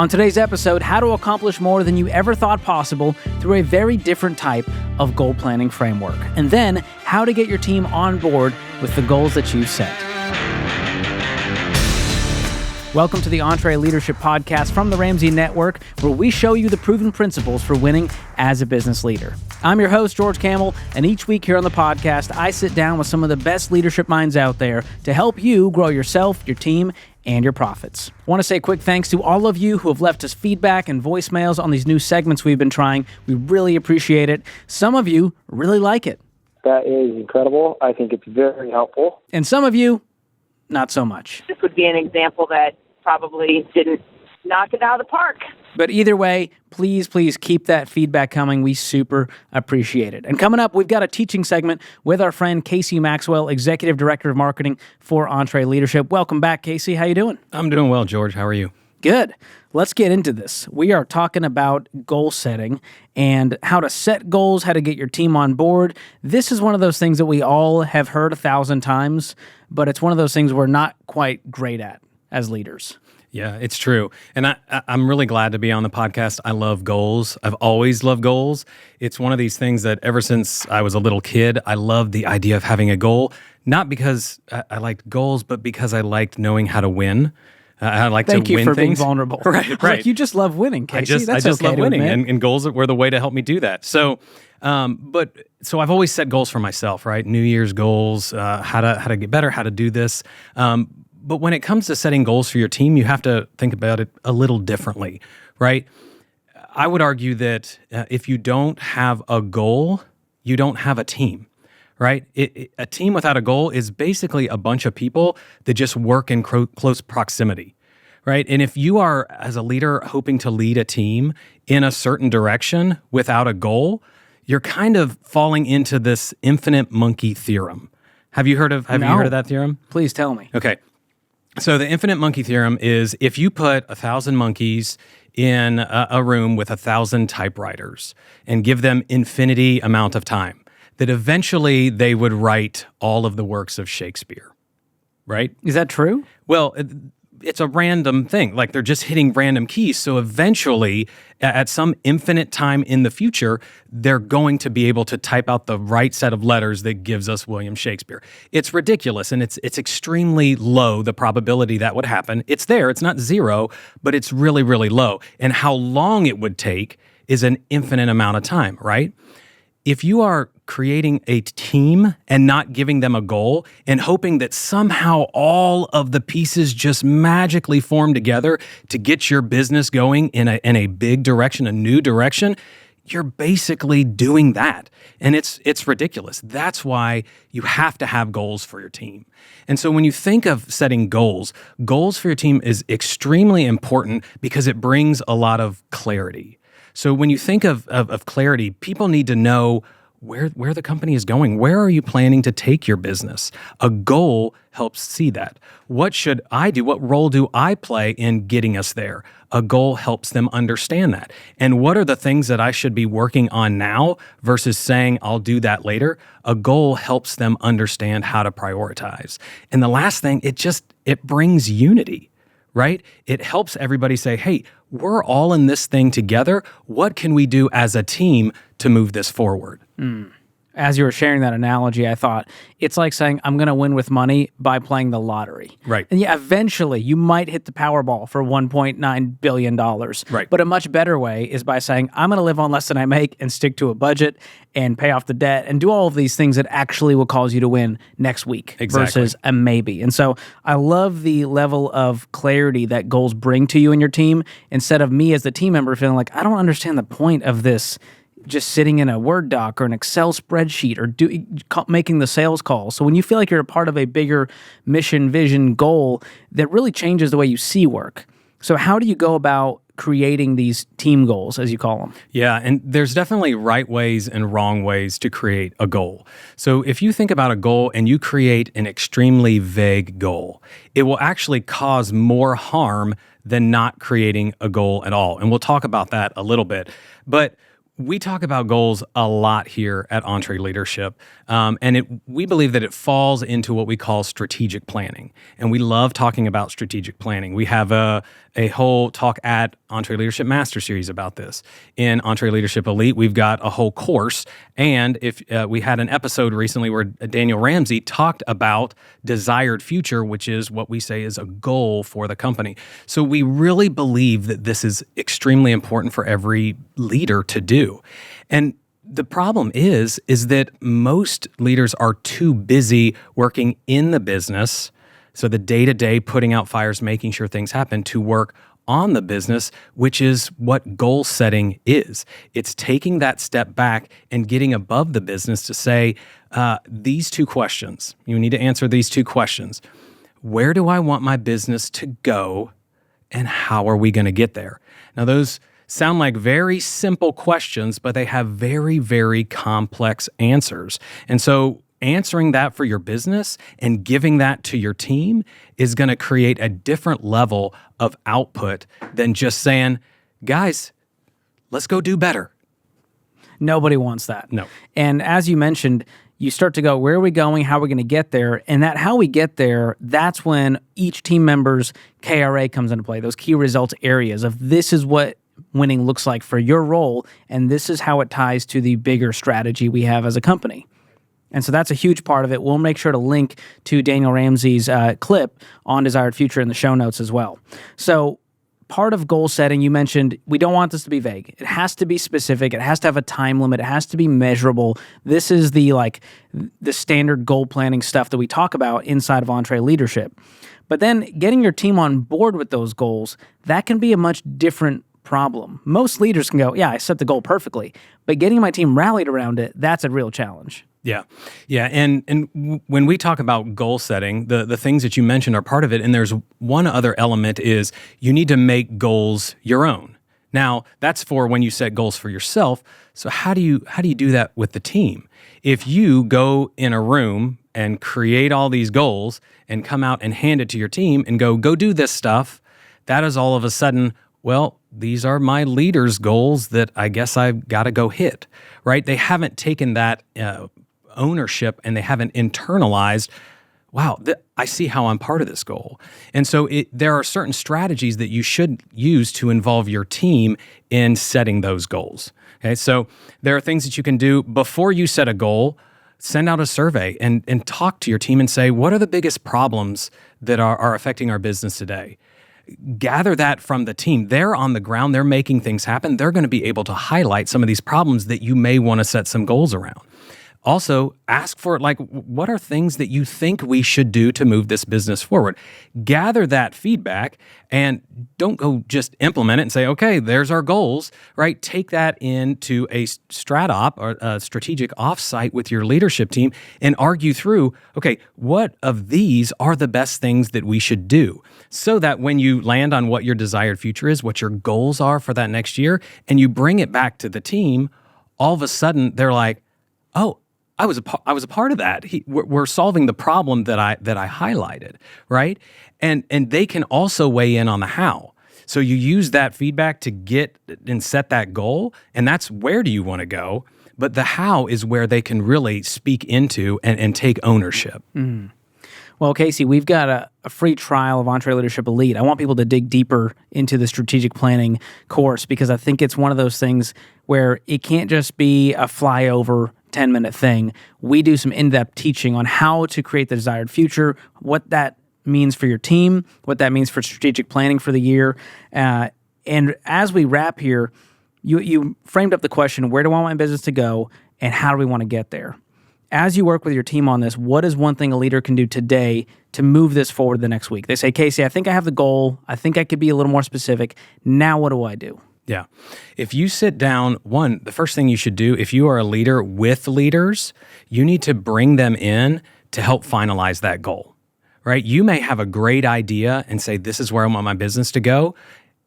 On today's episode, how to accomplish more than you ever thought possible through a very different type of goal planning framework. And then, how to get your team on board with the goals that you've set. Welcome to the EntreLeadership Podcast from the Ramsey Network, where we show you the proven principles for winning as a business leader. I'm your host, George Kamel, and each week here on the podcast, I sit down with some of the best leadership minds out there to help you grow yourself, your team, and your profits. I want to say a quick thanks to all of you who have left us feedback and voicemails on these new segments we've been trying. We really appreciate it. Some of you really like it. That is incredible. I think it's very helpful. And some of you, not so much. This would be an example that probably didn't knock it out of the park. But either way, please keep that feedback coming. We super appreciate it. And coming up, we've got a teaching segment with our friend Kacy Maxwell, Executive Director of Marketing for EntreLeadership. Welcome back, Kacy. How you doing? I'm doing well, George. How are you? Good. Let's get into this. We are talking about goal setting and how to set goals, how to get your team on board. This is one of those things that we all have heard 1,000 times, but it's one of those things we're not quite great at as leaders. Yeah, it's true. And I'm really glad to be on the podcast. I love goals. I've always loved goals. It's one of these things that ever since I was a little kid, I loved the idea of having a goal, not because I liked goals, but because I liked knowing how to win. I like to win things. Thank you for being vulnerable. Right. Like, you just love winning, Kacy. I just love winning, and goals were the way to help me do that. So I've always set goals for myself, right? New Year's goals, how to get better, how to do this. But when it comes to setting goals for your team, you have to think about it a little differently, right? I would argue that if you don't have a goal, you don't have a team, right? A team without a goal is basically a bunch of people that just work in close proximity, right? And if you are, as a leader, hoping to lead a team in a certain direction without a goal, you're kind of falling into this infinite monkey theorem. Have you heard of that theorem? Please tell me. Okay. So the infinite monkey theorem is if you put 1,000 monkeys in a room with 1,000 typewriters and give them infinity amount of time, that eventually they would write all of the works of Shakespeare, right? Is that true? Well, it's a random thing. Like, they're just hitting random keys. So eventually, at some infinite time in the future, they're going to be able to type out the right set of letters that gives us William Shakespeare. It's ridiculous, and it's extremely low, the probability that would happen. It's there. It's not zero, but it's really, really low. And how long it would take is an infinite amount of time, right? If you are creating a team and not giving them a goal and hoping that somehow all of the pieces just magically form together to get your business going in a big direction, a new direction, you're basically doing that. And it's ridiculous. That's why you have to have goals for your team. And so when you think of setting goals for your team is extremely important because it brings a lot of clarity. So when you think of clarity, people need to know where the company is going. Where are you planning to take your business? A goal helps see that. What should I do? What role do I play in getting us there? A goal helps them understand that. And what are the things that I should be working on now versus saying I'll do that later? A goal helps them understand how to prioritize. And the last thing, it brings unity. Right? It helps everybody say, hey, we're all in this thing together. What can we do as a team to move this forward? As you were sharing that analogy, I thought, it's like saying, I'm going to win with money by playing the lottery. Right. And yeah, eventually you might hit the Powerball for $1.9 billion. Right. But a much better way is by saying, I'm going to live on less than I make and stick to a budget and pay off the debt and do all of these things that actually will cause you to win next week versus a maybe. And so I love the level of clarity that goals bring to you and your team, instead of me as the team member feeling like, I don't understand the point of this just sitting in a Word doc or an Excel spreadsheet or making the sales call. So when you feel like you're a part of a bigger mission, vision, goal, that really changes the way you see work. So how do you go about creating these team goals, as you call them? Yeah, and there's definitely right ways and wrong ways to create a goal. So if you think about a goal and you create an extremely vague goal, it will actually cause more harm than not creating a goal at all. And we'll talk about that a little bit. But We talk about goals a lot here at EntreLeadership, and we believe that it falls into what we call strategic planning. And we love talking about strategic planning. We have a whole talk at EntreLeadership Master Series about this. In EntreLeadership Elite, we've got a whole course. And if we had an episode recently where Daniel Ramsey talked about desired future, which is what we say is a goal for the company. So we really believe that this is extremely important for every leader to do. And the problem is that most leaders are too busy working in the business, so the day-to-day putting out fires, making sure things happen, to work on the business, which is what goal setting is. It's taking that step back and getting above the business to say, these two questions. You need to answer these two questions. Where do I want my business to go, and how are we going to get there? Now, those sound like very simple questions, but they have very, very complex answers. And so answering that for your business and giving that to your team is going to create a different level of output than just saying, guys, let's go do better. Nobody wants that. No. And as you mentioned, you start to go, where are we going? How are we going to get there? And that how we get there, that's when each team member's KRA comes into play, those key results areas of this is what winning looks like for your role, and this is how it ties to the bigger strategy we have as a company. And so that's a huge part of it. We'll make sure to link to Daniel Ramsey's clip on Desired Future in the show notes as well. So part of goal setting, you mentioned, we don't want this to be vague. It has to be specific. It has to have a time limit. It has to be measurable. This is the standard goal planning stuff that we talk about inside of EntreLeadership. But then getting your team on board with those goals, that can be a much different problem. Most leaders can go, yeah, I set the goal perfectly, but getting my team rallied around it, that's a real challenge. Yeah. And when we talk about goal setting, the things that you mentioned are part of it. And there's one other element is you need to make goals your own. Now, that's for when you set goals for yourself. So how do you do that with the team? If you go in a room and create all these goals and come out and hand it to your team and go do this stuff, that is all of a sudden, well, these are my leaders' goals that I guess I've got to go hit, right? They haven't taken that ownership and they haven't internalized, wow, I see how I'm part of this goal. And so there are certain strategies that you should use to involve your team in setting those goals. Okay, so there are things that you can do before you set a goal. Send out a survey and talk to your team and say, what are the biggest problems that are affecting our business today? Gather that from the team. They're on the ground. They're making things happen. They're going to be able to highlight some of these problems that you may want to set some goals around. Also, ask for what are things that you think we should do to move this business forward? Gather that feedback and don't go just implement it and say, okay, there's our goals, right? Take that into a strat-op or a strategic offsite with your leadership team and argue through, okay, what of these are the best things that we should do? So that when you land on what your desired future is, what your goals are for that next year, and you bring it back to the team, all of a sudden they're like, oh, I was a part of that. We're solving the problem that I highlighted, right? And they can also weigh in on the how. So you use that feedback to get and set that goal, and that's where do you want to go. But the how is where they can really speak into and take ownership. Mm. Well, Kacy, we've got a free trial of EntreLeadership Elite. I want people to dig deeper into the strategic planning course because I think it's one of those things where it can't just be a flyover 10-minute thing. We do some in-depth teaching on how to create the desired future, what that means for your team, what that means for strategic planning for the year. And as we wrap here, you framed up the question, where do I want my business to go and how do we want to get there? As you work with your team on this, what is one thing a leader can do today to move this forward the next week? They say, Kacy, I think I have the goal. I think I could be a little more specific. Now what do I do? Yeah. If you sit down, the first thing you should do, if you are a leader with leaders, you need to bring them in to help finalize that goal, right? You may have a great idea and say, this is where I want my business to go.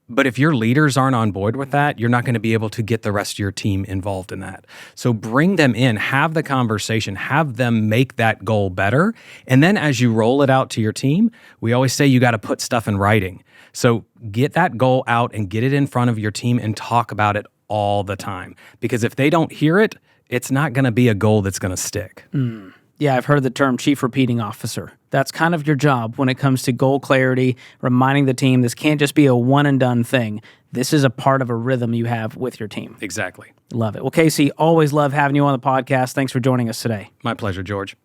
But if your leaders aren't on board with that, you're not going to be able to get the rest of your team involved in that. So bring them in, have the conversation, have them make that goal better. And then as you roll it out to your team, we always say you got to put stuff in writing. So get that goal out and get it in front of your team and talk about it all the time. Because if they don't hear it, it's not going to be a goal that's going to stick. Yeah, I've heard the term chief repeating officer. That's kind of your job when it comes to goal clarity, reminding the team this can't just be a one and done thing. This is a part of a rhythm you have with your team. Exactly. Love it. Well, Kacy, always love having you on the podcast. Thanks for joining us today. My pleasure, George.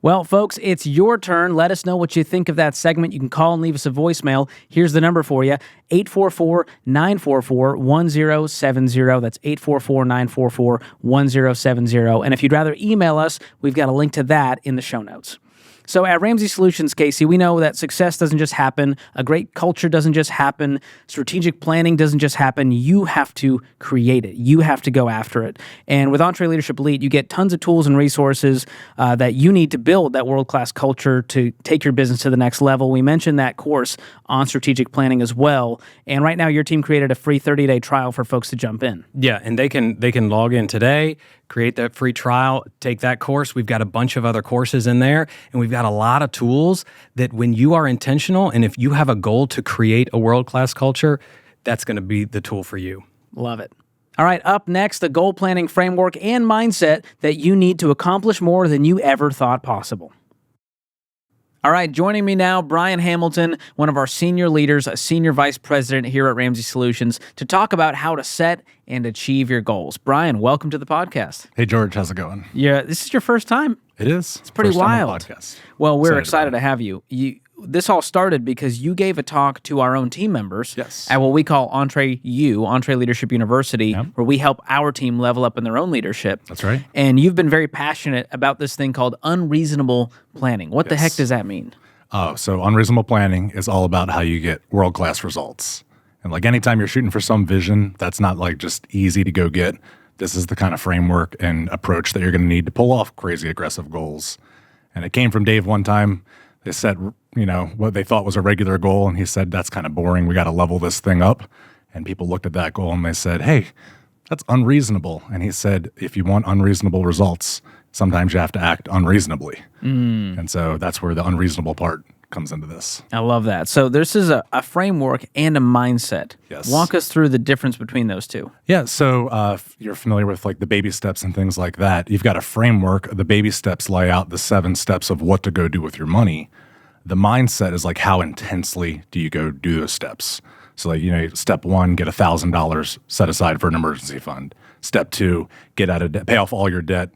Well, folks, it's your turn. Let us know what you think of that segment. You can call and leave us a voicemail. Here's the number for you, 844-944-1070. That's 844-944-1070. And if you'd rather email us, we've got a link to that in the show notes. So at Ramsey Solutions, Kacy, we know that success doesn't just happen. A great culture doesn't just happen. Strategic planning doesn't just happen. You have to create it. You have to go after it. And with EntreLeadership Elite, you get tons of tools and resources that you need to build that world-class culture to take your business to the next level. We mentioned that course on strategic planning as well. And right now, your team created a free 30-day trial for folks to jump in. Yeah, and they can log in today, create that free trial, take that course. We've got a bunch of other courses in there, and we've got a lot of tools that when you are intentional and if you have a goal to create a world-class culture, that's going to be the tool for you. Love it. All right, up next, the goal planning framework and mindset that you need to accomplish more than you ever thought possible. All right, joining me now, Brian Hamilton, one of our senior leaders, a senior vice president here at Ramsey Solutions, to talk about how to set and achieve your goals. Brian, welcome to the podcast. Hey, George, how's it going? Yeah, this is your first time. It is. It's pretty First time on wild. the podcast. Well, we're excited to have you. This all started because you gave a talk to our own team members at what we call EntreLeadership University, where we help our team level up in their own leadership. That's right. And you've been very passionate about this thing called unreasonable planning. What the heck does that mean? Oh, so unreasonable planning is all about how you get world-class results. And like anytime you're shooting for some vision, that's not like just easy to go get. This is the kind of framework and approach that you're going to need to pull off crazy aggressive goals. And it came from Dave one time. They said, what they thought was a regular goal, and he said, that's kind of boring. We got to level this thing up. And people looked at that goal and they said, hey, that's unreasonable. And he said, if you want unreasonable results, sometimes you have to act unreasonably. And so that's where the unreasonable part comes into this. I love that. So this is a framework and a mindset. Yes. Walk us through the difference between those two. Yeah, so if you're familiar with like the baby steps and things like that. You've got a framework. The baby steps lay out the 7 steps of what to go do with your money. The mindset is like how intensely do you go do those steps. So like, step 1, get $1,000 set aside for an emergency fund. Step 2, get out of debt, pay off all your debt.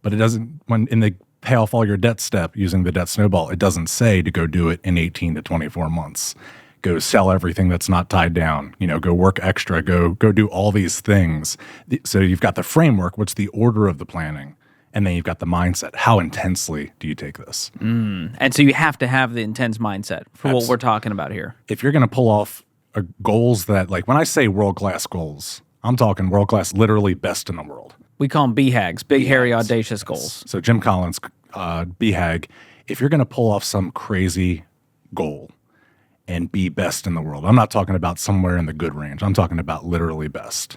But it doesn't, when in the pay off all your debt step using the debt snowball, it doesn't say to go do it in 18 to 24 months. Go sell everything that's not tied down, go work extra, go do all these things. So you've got the framework, what's the order of the planning, and then you've got the mindset. How intensely do you take this? And so you have to have the intense mindset for what we're talking about here. If you're going to pull off goals that, like when I say world-class goals, I'm talking world-class, literally best in the world. We call them BHAGs, big, hairy, audacious goals. So Jim Collins, BHAG, if you're going to pull off some crazy goal and be best in the world, I'm not talking about somewhere in the good range. I'm talking about literally best.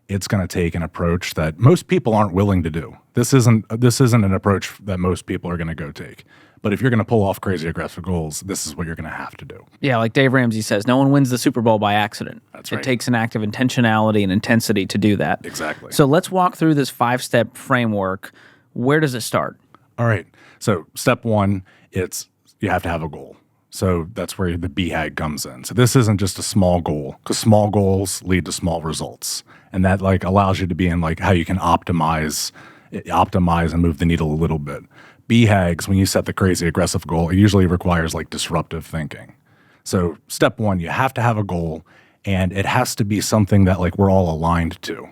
It's going to take an approach that most people aren't willing to do. This isn't an approach that most people are going to go take. But if you're going to pull off crazy aggressive goals, this is what you're going to have to do. Yeah, like Dave Ramsey says, no one wins the Super Bowl by accident. That's right. It takes an act of intentionality and intensity to do that. Exactly. So let's walk through this 5-step framework. Where does it start? All right. So step 1, it's you have to have a goal. So that's where the BHAG comes in. So this isn't just a small goal, because small goals lead to small results. And that like allows you to be in like how you can optimize and move the needle a little bit. BHAGs, when you set the crazy aggressive goal, it usually requires like disruptive thinking. So step 1, you have to have a goal, and it has to be something that like we're all aligned to.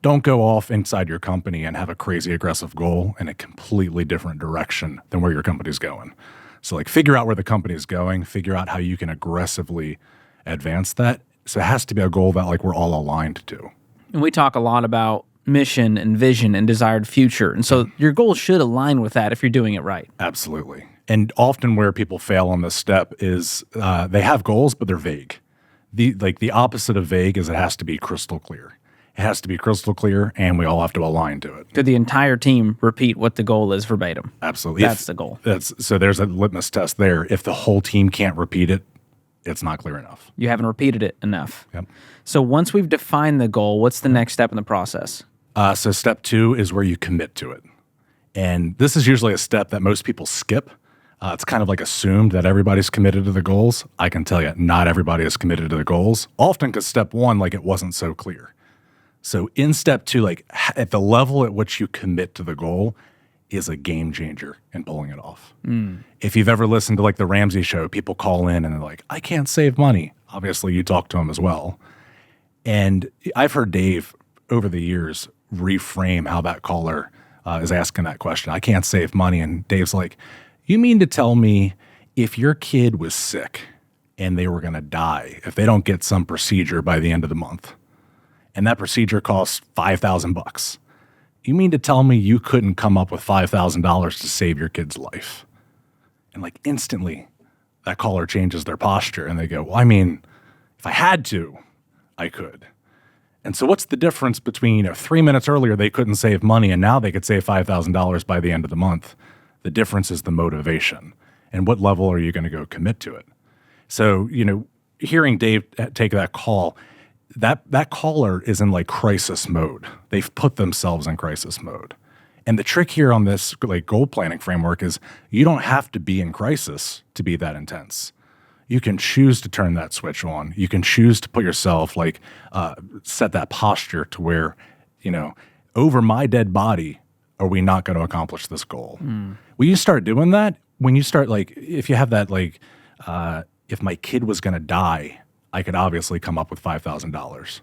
Don't go off inside your company and have a crazy aggressive goal in a completely different direction than where your company's going. So like figure out where the company is going, figure out how you can aggressively advance that. So it has to be a goal that like we're all aligned to. And we talk a lot about mission and vision and desired future. And so your goals should align with that if you're doing it right. Absolutely. And often where people fail on this step is they have goals, but they're vague. The opposite of vague is it has to be crystal clear. It has to be crystal clear, and we all have to align to it. Could the entire team repeat what the goal is verbatim? Absolutely. That's the goal. So there's a litmus test there. If the whole team can't repeat it, it's not clear enough. You haven't repeated it enough. Yep. So once we've defined the goal, what's the next step in the process? So step 2 is where you commit to it. And this is usually a step that most people skip. It's kind of like assumed that everybody's committed to the goals. I can tell you, not everybody is committed to the goals, often because step 1, like, it wasn't so clear. So in step 2, like, at the level at which you commit to the goal is a game changer in pulling it off. If you've ever listened to like the Ramsey show, people call in and they're like, I can't save money. Obviously, you talk to them as well. And I've heard Dave over the years reframe how that caller is asking that question. I can't save money. And Dave's like, you mean to tell me if your kid was sick and they were going to die if they don't get some procedure by the end of the month, and that procedure costs $5,000, you mean to tell me you couldn't come up with $5,000 to save your kid's life? And like instantly, that caller changes their posture and they go, well, I mean, if I had to, I could. And so what's the difference between 3 minutes earlier they couldn't save money and now they could save $5,000 by the end of the month? The difference is the motivation. And what level are you going to go commit to it? So, hearing Dave take that call, that caller is in like crisis mode. They've put themselves in crisis mode. And the trick here on this like goal planning framework is you don't have to be in crisis to be that intense. You can choose to turn that switch on. You can choose to put yourself like set that posture to where, over my dead body, are we not going to accomplish this goal? When you start doing that, when you start like, if you have that like, if my kid was going to die, I could obviously come up with $5,000.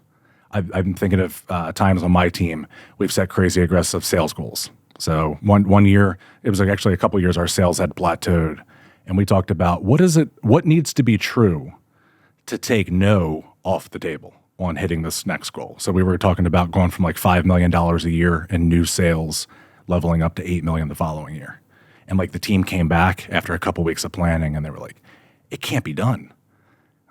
I've been thinking of times on my team, we've set crazy aggressive sales goals. So one year, it was like actually a couple years, our sales had plateaued. And we talked about what needs to be true to take no off the table on hitting this next goal. So we were talking about going from like $5 million a year in new sales, leveling up to $8 million the following year. And like the team came back after a couple weeks of planning and they were like, it can't be done.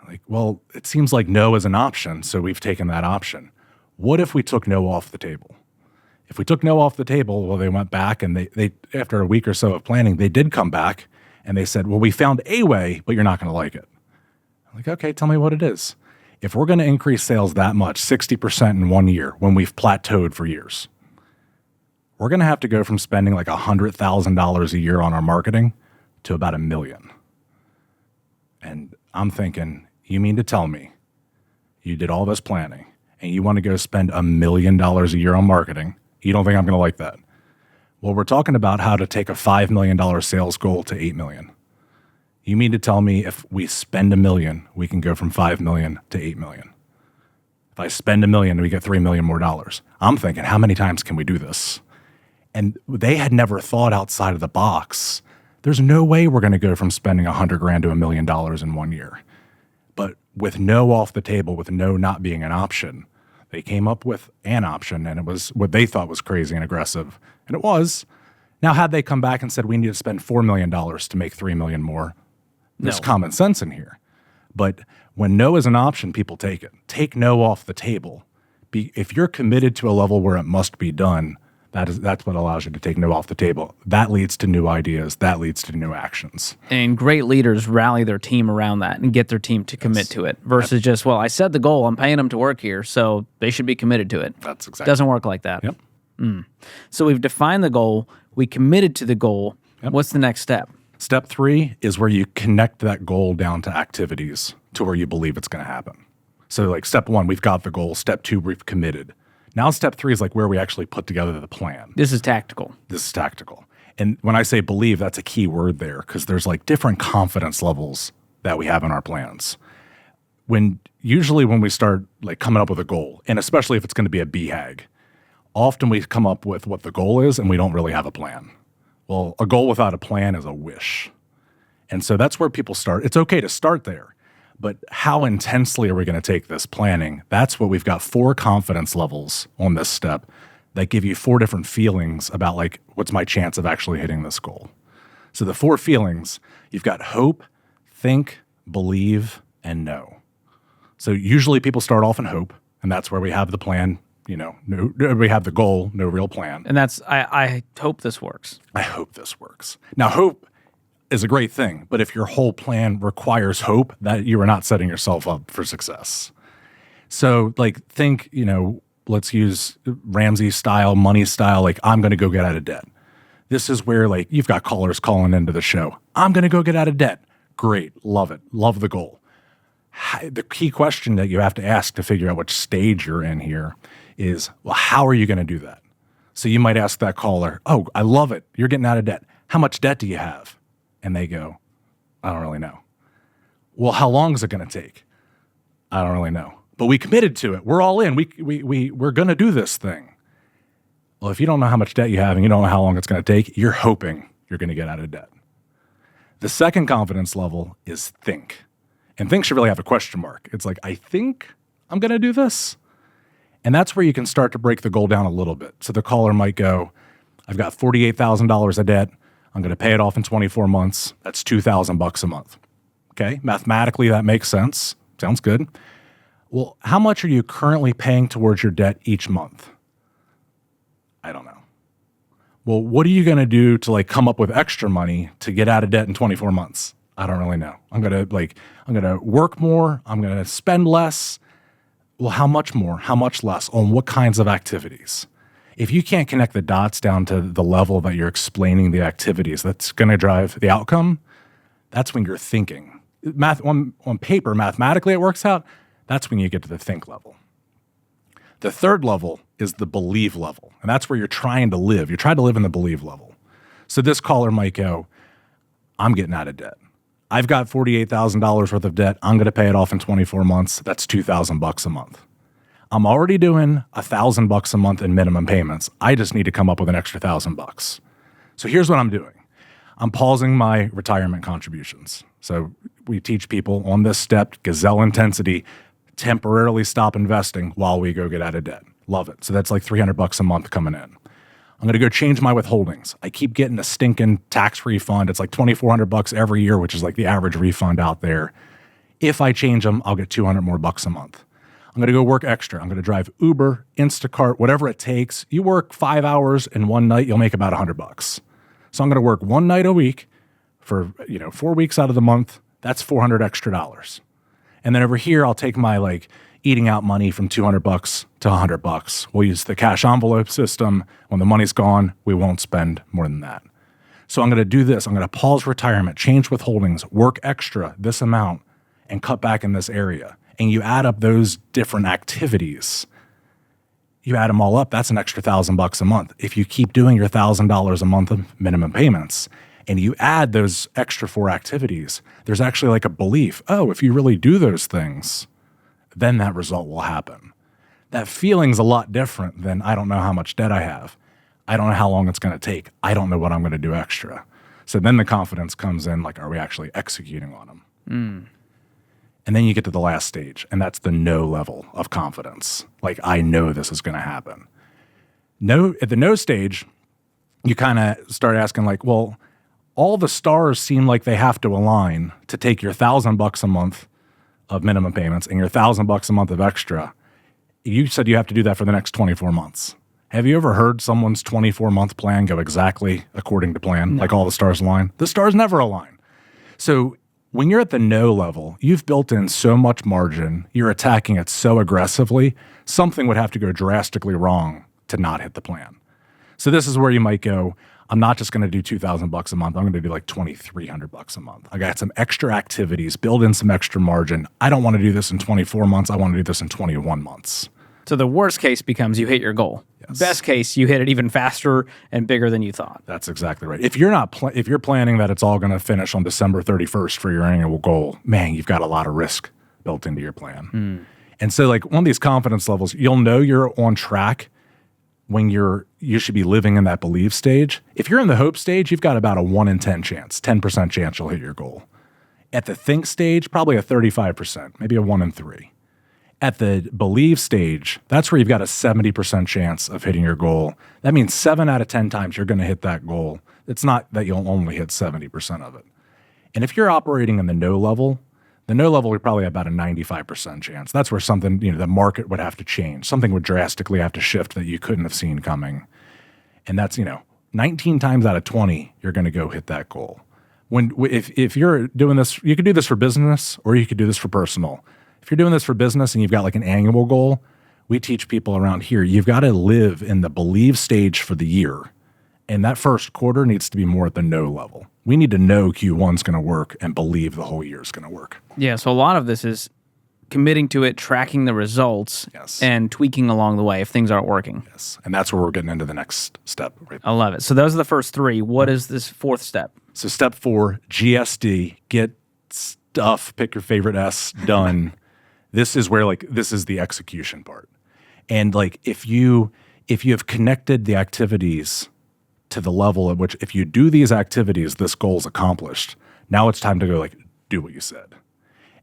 I'm like, well, it seems like no is an option. So we've taken that option. What if we took no off the table? If we took no off the table, well, they went back and they after a week or so of planning, they did come back and they said, well, we found a way, but you're not going to like it. I'm like, okay, tell me what it is. If we're going to increase sales that much, 60% in 1 year, when we've plateaued for years, we're going to have to go from spending like $100,000 a year on our marketing to about $1 million. And I'm thinking, you mean to tell me you did all this planning and you want to go spend $1 million a year on marketing? You don't think I'm going to like that? Well, we're talking about how to take a $5 million sales goal to $8 million. You mean to tell me if we spend $1 million, we can go from $5 million to $8 million? If I spend $1 million, we get $3 million more dollars. I'm thinking, how many times can we do this? And they had never thought outside of the box. There's no way we're going to go from spending $100,000 to $1 million in 1 year. But with no off the table, with no not being an option, they came up with an option, and it was what they thought was crazy and aggressive. And it was. Now, had they come back and said, we need to spend $4 million to make $3 million more, there's common sense in here. But when no is an option, people take it. Take no off the table. If you're committed to a level where it must be done, that's what allows you to take no off the table. That leads to new ideas. That leads to new actions. And great leaders rally their team around that and get their team to commit to it versus just, well, I set the goal. I'm paying them to work here, so they should be committed to it. That's exactly. Doesn't work like that. Yep. So we've defined the goal. We committed to the goal. Yep. What's the next step? Step 3 is where you connect that goal down to activities to where you believe it's going to happen. So like step 1, we've got the goal. Step 2, we've committed. Now step 3 is like where we actually put together the plan. This is tactical. And when I say believe, that's a key word there because there's like different confidence levels that we have in our plans. Usually when we start like coming up with a goal, and especially if it's going to be a BHAG, often we come up with what the goal is and we don't really have a plan. Well, a goal without a plan is a wish. And so that's where people start. It's okay to start there, but how intensely are we going to take this planning? That's what we've got 4 confidence levels on this step that give you 4 different feelings about like, what's my chance of actually hitting this goal? So the 4 feelings, you've got hope, think, believe, and know. So usually people start off in hope, and that's where we have the plan. We have the goal, no real plan. And that's, I hope this works. I hope this works. Now, hope, is a great thing. But if your whole plan requires hope, that you are not setting yourself up for success. So like think, let's use Ramsey style, money style, like I'm going to go get out of debt. This is where like you've got callers calling into the show. I'm going to go get out of debt. Great. Love it. Love the goal. The key question that you have to ask to figure out which stage you're in here is, well, how are you going to do that? So you might ask that caller, oh, I love it. You're getting out of debt. How much debt do you have? And they go, I don't really know. Well, how long is it going to take? I don't really know. But we committed to it. We're all in. We're going to do this thing. Well, if you don't know how much debt you have and you don't know how long it's going to take, you're hoping you're going to get out of debt. The second confidence level is think. And think should really have a question mark. It's like, I think I'm going to do this. And that's where you can start to break the goal down a little bit. So the caller might go, I've got $48,000 of debt. I'm going to pay it off in 24 months. That's $2,000 a month. Okay. Mathematically, that makes sense. Sounds good. Well, how much are you currently paying towards your debt each month? I don't know. Well, what are you going to do to like come up with extra money to get out of debt in 24 months? I don't really know. I'm going to work more. I'm going to spend less. Well, how much more? How much less? On what kinds of activities? If you can't connect the dots down to the level that you're explaining the activities that's going to drive the outcome, that's when you're thinking. On paper, mathematically it works out. That's when you get to the think level. The third level is the believe level, and that's where you're trying to live. You're trying to live in the believe level. So this caller might go, I'm getting out of debt. I've got $48,000 worth of debt. I'm going to pay it off in 24 months. That's $2,000 a month. I'm already doing $1,000 a month in minimum payments. I just need to come up with an extra $1,000. So here's what I'm doing. I'm pausing my retirement contributions. So we teach people on this step, gazelle intensity, temporarily stop investing while we go get out of debt. Love it. So that's like $300 a month coming in. I'm going to go change my withholdings. I keep getting a stinking tax refund. It's like $2,400 every year, which is like the average refund out there. If I change them, I'll get $200 more a month. I'm going to go work extra. I'm going to drive Uber, Instacart, whatever it takes. You work 5 hours in one night, you'll make about $100. So I'm going to work one night a week for 4 weeks out of the month. That's $400 extra. And then over here, I'll take my like eating out money from $200 to $100. We'll use the cash envelope system. When the money's gone, we won't spend more than that. So I'm going to do this. I'm going to pause retirement, change withholdings, work extra this amount, and cut back in this area. And you add up those different activities. You add them all up, that's an extra $1,000 a month. If you keep doing your $1,000 a month of minimum payments, and you add those extra 4 activities, there's actually like a belief, oh, if you really do those things, then that result will happen. That feeling's a lot different than I don't know how much debt I have. I don't know how long it's going to take. I don't know what I'm going to do extra. So then the confidence comes in, like, are we actually executing on them? And then you get to the last stage, and that's the no level of confidence. Like, I know this is going to happen. No, at the no stage, you kind of start asking, like, well, all the stars seem like they have to align to take your $1,000 a month of minimum payments and your $1,000 a month of extra. You said you have to do that for the next 24 months. Have you ever heard someone's 24-month plan go exactly according to plan, like all the stars align? The stars never align. So when you're at the no level, you've built in so much margin, you're attacking it so aggressively, something would have to go drastically wrong to not hit the plan. So this is where you might go, I'm not just going to do $2,000 a month. I'm going to do like $2,300 a month. I got some extra activities, build in some extra margin. I don't want to do this in 24 months. I want to do this in 21 months. So the worst case becomes you hit your goal. Yes. Best case, you hit it even faster and bigger than you thought. That's exactly right. If you're not, if you're planning that it's all going to finish on December 31st for your annual goal, man, you've got a lot of risk built into your plan. And so, like, one of these confidence levels, you'll know you're on track when you should be living in that believe stage. If you're in the hope stage, you've got about a 1 in 10 chance, 10% chance you'll hit your goal. At the think stage, probably a 35%, maybe a 1 in 3. At the believe stage, that's where you've got a 70% chance of hitting your goal. That means 7 out of 10 times you're going to hit that goal. It's not that you'll only hit 70% of it. And if you're operating in the no level, you're probably about a 95% chance. That's where something, the market would have to change. Something would drastically have to shift that you couldn't have seen coming. And that's, 19 times out of 20, you're going to go hit that goal. If you're doing this, you could do this for business or you could do this for personal. If you're doing this for business and you've got like an annual goal, we teach people around here, you've got to live in the believe stage for the year. And that first quarter needs to be more at the know level. We need to know Q1's going to work and believe the whole year is going to work. Yeah, so a lot of this is committing to it, tracking the results, and tweaking along the way if things aren't working. Yes, and that's where we're getting into the next step. Right? I love it. So those are the first three. What is this fourth step? So step 4, GSD, get stuff, pick your favorite S, done. This is where this is the execution part. And if you have connected the activities to the level at which if you do these activities, this goal is accomplished. Now it's time to go do what you said.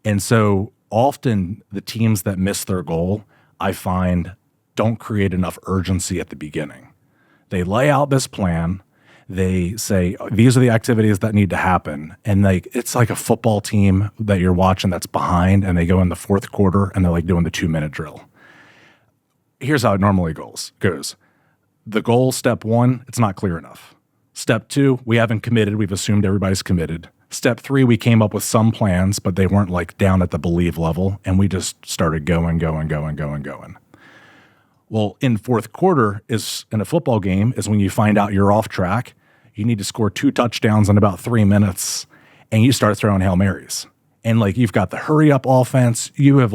And so often the teams that miss their goal, I find, don't create enough urgency at the beginning. They lay out this plan. They say, these are the activities that need to happen. And it's like a football team that you're watching that's behind, and they go in the fourth quarter and they're doing the 2-minute drill. Here's how it normally goes. The goal, step 1, it's not clear enough. Step 2, we haven't committed. We've assumed everybody's committed. Step 3, we came up with some plans, but they weren't down at the believe level, and we just started going. Well, in fourth quarter is in a football game is when you find out you're off track. You need to score 2 touchdowns in about 3 minutes, and you start throwing Hail Marys. And you've got the hurry up offense. You have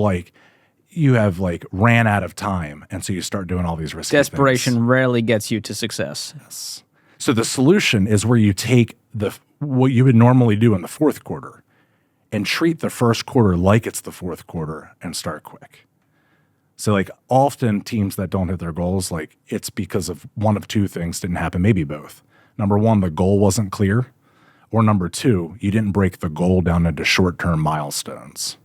ran out of time, and so you start doing all these risky Desperation things. rarely gets you to success. Yes. So the solution is where you take what you would normally do in the fourth quarter and treat the first quarter like it's the fourth quarter and start quick. So often teams that don't hit their goals, it's because of one of 2 things didn't happen, maybe both. Number 1, the goal wasn't clear, or number 2, you didn't break the goal down into short-term milestones.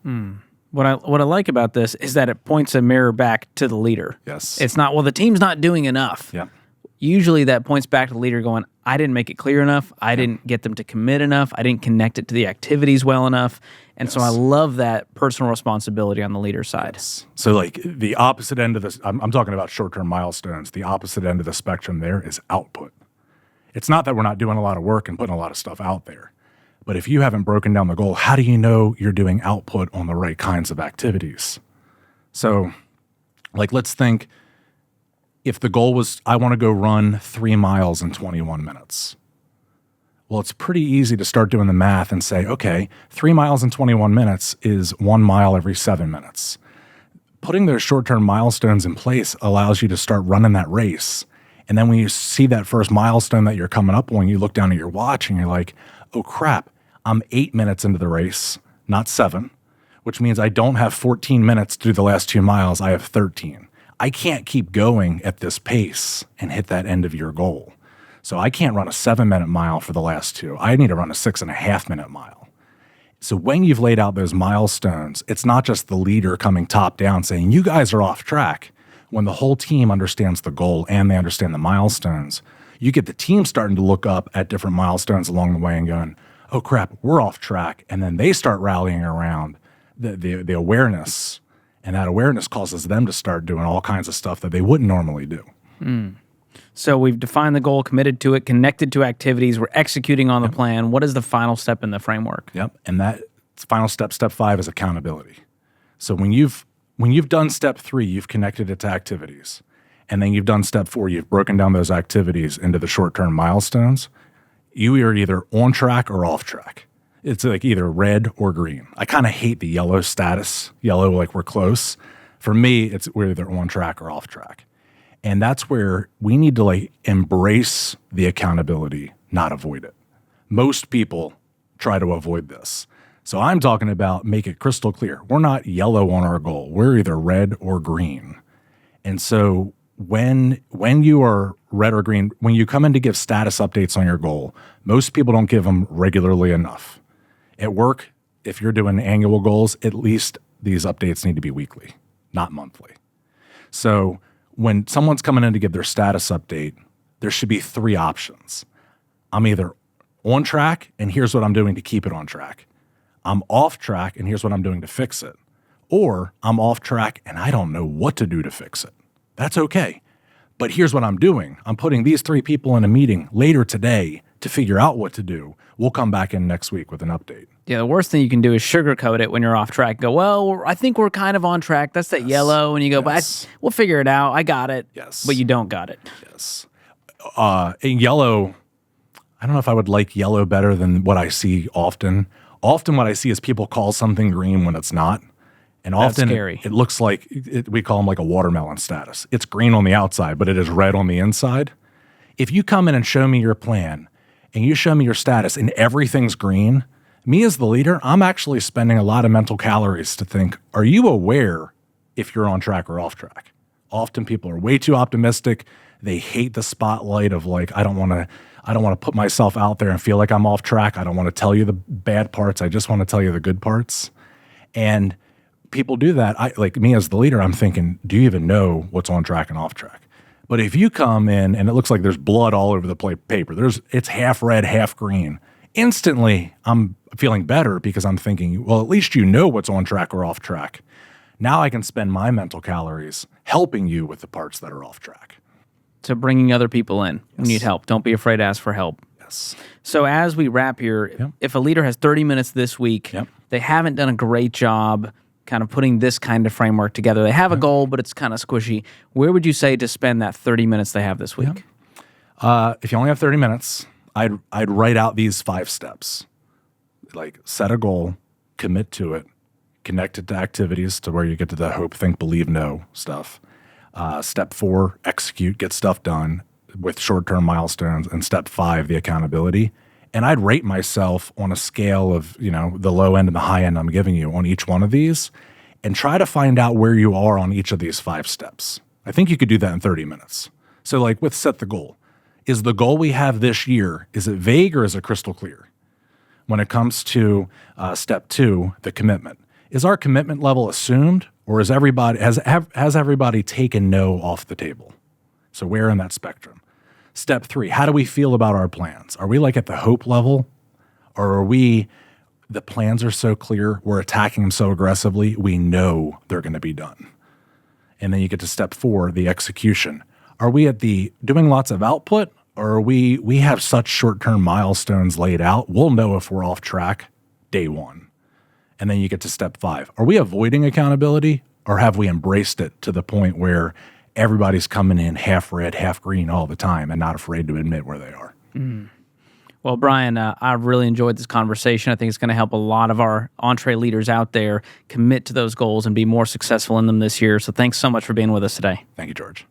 What I like about this is that it points a mirror back to the leader. Yes. It's not, the team's not doing enough. Yeah. Usually that points back to the leader going, I didn't make it clear enough. I didn't get them to commit enough. I didn't connect it to the activities well enough. And so I love that personal responsibility on the leader side. Yes. So the opposite end of this, I'm talking about short-term milestones. The opposite end of the spectrum there is output. It's not that we're not doing a lot of work and putting a lot of stuff out there. But if you haven't broken down the goal, how do you know you're doing output on the right kinds of activities? So let's think if the goal was, I want to go run 3 miles in 21 minutes. Well, it's pretty easy to start doing the math and say, okay, 3 miles in 21 minutes is 1 mile every 7 minutes. Putting those short-term milestones in place allows you to start running that race. And then when you see that first milestone that you're coming up on, you look down at your watch and you're like, oh crap, I'm 8 minutes into the race, not 7, which means I don't have 14 minutes to do the last 2 miles. I have 13. I can't keep going at this pace and hit that end of your goal. So I can't run a 7-minute mile for the last 2. I need to run a 6.5-minute mile. So when you've laid out those milestones, it's not just the leader coming top down saying, you guys are off track. When the whole team understands the goal and they understand the milestones, you get the team starting to look up at different milestones along the way and going, oh crap, we're off track. And then they start rallying around the awareness, and that awareness causes them to start doing all kinds of stuff that they wouldn't normally do. So we've defined the goal, committed to it, connected to activities, we're executing on the plan. What is the final step in the framework? Yep, and that final step, step 5, is accountability. So when you've done step 3, you've connected it to activities. And then you've done step 4, you've broken down those activities into the short-term milestones. You are either on track or off track. It's either red or green. I kind of hate the yellow status, yellow we're close. For me, we're either on track or off track. And that's where we need to embrace the accountability, not avoid it. Most people try to avoid this. So I'm talking about make it crystal clear. We're not yellow on our goal. We're either red or green. And so when you are red or green, when you come in to give status updates on your goal, most people don't give them regularly enough. At work, if you're doing annual goals, at least these updates need to be weekly, not monthly. So when someone's coming in to give their status update, there should be 3 options. I'm either on track, and here's what I'm doing to keep it on track. I'm off track, and here's what I'm doing to fix it. Or I'm off track, and I don't know what to do to fix it. That's okay. But here's what I'm doing. I'm putting these 3 people in a meeting later today to figure out what to do. We'll come back in next week with an update. Yeah, the worst thing you can do is sugarcoat it when you're off track. Go, well, I think we're kind of on track. That's that yellow. And you go, but we'll figure it out. I got it. Yes. But you don't got it. Yes. In yellow, I don't know if I would like yellow better than what I see often. Often what I see is people call something green when it's not. And often it looks like, we call them like a watermelon status. It's green on the outside, but it is red on the inside. If you come in and show me your plan and you show me your status and everything's green, me as the leader, I'm actually spending a lot of mental calories to think, are you aware if you're on track or off track? Often people are way too optimistic. They hate the spotlight of like, I don't want to put myself out there and feel like I'm off track. I don't want to tell you the bad parts. I just want to tell you the good parts. And people do that. Like me as the leader, I'm thinking, do you even know what's on track and off track? But if you come in and it looks like there's blood all over the paper, it's half red, half green, instantly I'm feeling better because I'm thinking, well, at least you know what's on track or off track. Now I can spend my mental calories helping you with the parts that are off track. So bringing other people in who need help. Don't be afraid to ask for help. Yes. So as we wrap here, if a leader has 30 minutes this week, they haven't done a great job kind of putting this kind of framework together. They have a goal, but it's kind of squishy. Where would you say to spend that 30 minutes they have this week? If you only have 30 minutes, I'd write out these 5 steps. Like set a goal, commit to it, connect it to activities to where you get to the hope, think, believe, know stuff. Step 4, execute, get stuff done with short-term milestones. And step 5, the accountability. And I'd rate myself on a scale of, the low end and the high end I'm giving you on each one of these and try to find out where you are on each of these 5 steps. I think you could do that in 30 minutes. So like with set the goal. Is the goal we have this year, is it vague or is it crystal clear? When it comes to step 2, the commitment. Is our commitment level assumed or has everybody taken no off the table? So where in that spectrum? Step 3, how do we feel about our plans? Are we like at the hope level? Or are the plans are so clear, we're attacking them so aggressively, we know they're going to be done. And then you get to step 4, the execution. Are we at the doing lots of output or are we have such short-term milestones laid out, we'll know if we're off track day 1. And then you get to step 5. Are we avoiding accountability or have we embraced it to the point where everybody's coming in half red, half green all the time and not afraid to admit where they are? Well, Brian, I've really enjoyed this conversation. I think it's going to help a lot of our Entre leaders out there commit to those goals and be more successful in them this year. So thanks so much for being with us today. Thank you, George.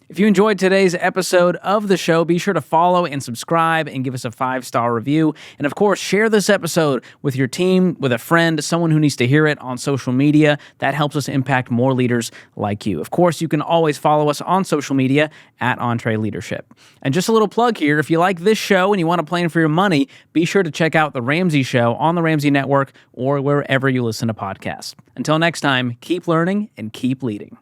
If you enjoyed today's episode of the show, be sure to follow and subscribe and give us a 5-star review. And of course, share this episode with your team, with a friend, someone who needs to hear it on social media. That helps us impact more leaders like you. Of course, you can always follow us on social media at EntreLeadership. And just a little plug here, if you like this show and you want to plan for your money, be sure to check out The Ramsey Show on the Ramsey Network or wherever you listen to podcasts. Until next time, keep learning and keep leading.